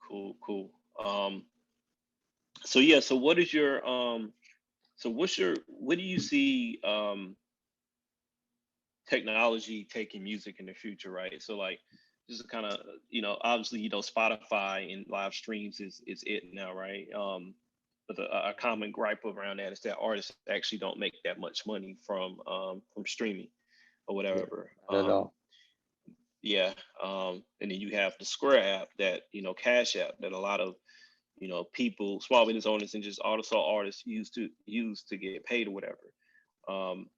Cool. So yeah, so what is your what do you see technology taking music in the future, right? So like this is kind of, obviously, Spotify and live streams is it now, right? But a common gripe around that is that artists actually don't make that much money from streaming or Yeah, whatever. not at all. Yeah. And then you have the Square app that, Cash App, that a lot of, people, small business owners and just artists use to get paid or whatever. Um,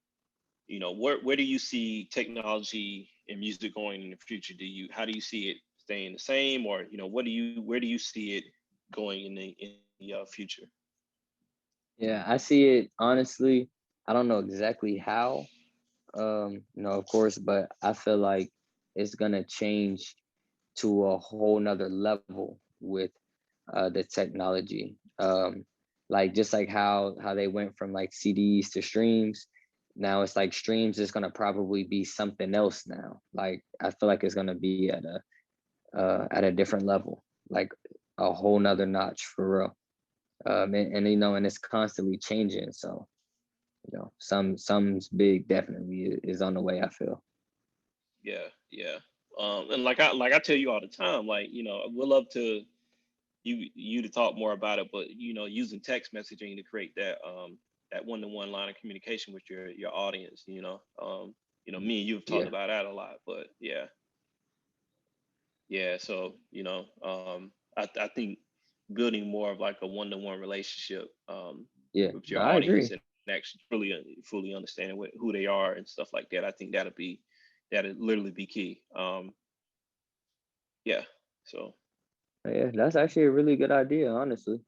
where do you see technology and music going in the future? How do you see it staying the same, or where do you see it going in the future? Yeah, I see it honestly. I don't know exactly how, of course, but I feel like it's gonna change to a whole nother level with the technology. Like just like how they went from like CDs to streams. Now it's like streams is gonna probably be something else now. Like I feel like it's gonna be at a different level, like a whole nother notch for real. And and it's constantly changing. So some's big definitely is on the way, I feel. Yeah. And like I tell you all the time, like, we'd love to you to talk more about it, but using text messaging to create that one-to-one line of communication with your audience, me and you have talked Yeah, about that a lot, but yeah. So, I think building more of like a one-to-one relationship yeah, with no, your I audience agree. and actually fully understanding who they are and stuff like that. I think that'd literally be key. Yeah. So Yeah, that's actually a really good idea, honestly.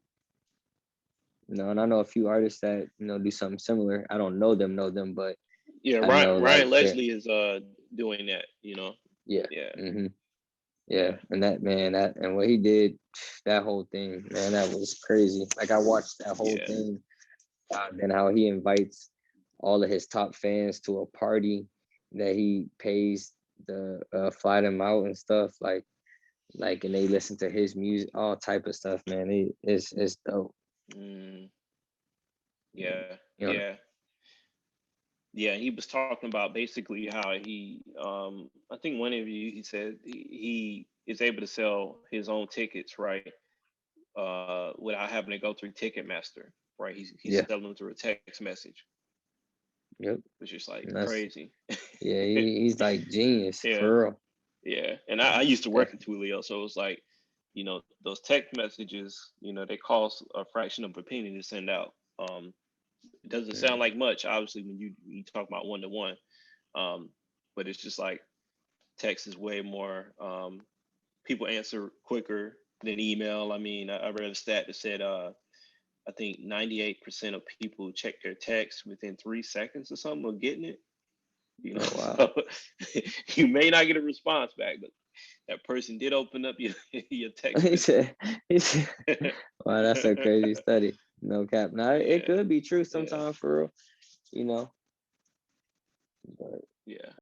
And I know a few artists that do something similar. I don't know them, but yeah, I know like Ryan they're, Leslie is doing that. yeah. Yeah. Hmm. Yeah, Yeah. and that man, that and what he did, that whole thing, man, that was crazy. Like I watched that whole Yeah. thing, and how he invites all of his top fans to a party that he pays the fly them out and stuff, and they listen to his music, all type of stuff, man. It's dope. Mm, And, yeah. you know, Yeah. Yeah, he was talking about basically how I think one of you, he said he is able to sell his own tickets, right? Without having to go through Ticketmaster, right? He's yeah, selling them through a text message, yep. which is like And that's crazy. yeah, he's like genius Yeah, for real. yeah. And I used to work Def- at Twilio, so it was like, those text messages, they cost a fraction of a penny to send out. It doesn't sound mhm. like much, obviously, when you talk about one to one. Um, but it's just like text is way more. People answer quicker than email. I mean, I read a stat that said I think 98% of people check their text within 3 seconds or something of getting it. Oh wow. So you may not get a response back, but that person did open up your your text he message. said, he said, wow, that's a crazy study. No cap. Now it Yeah, could be true yeah, sometime for real, you know. But yeah.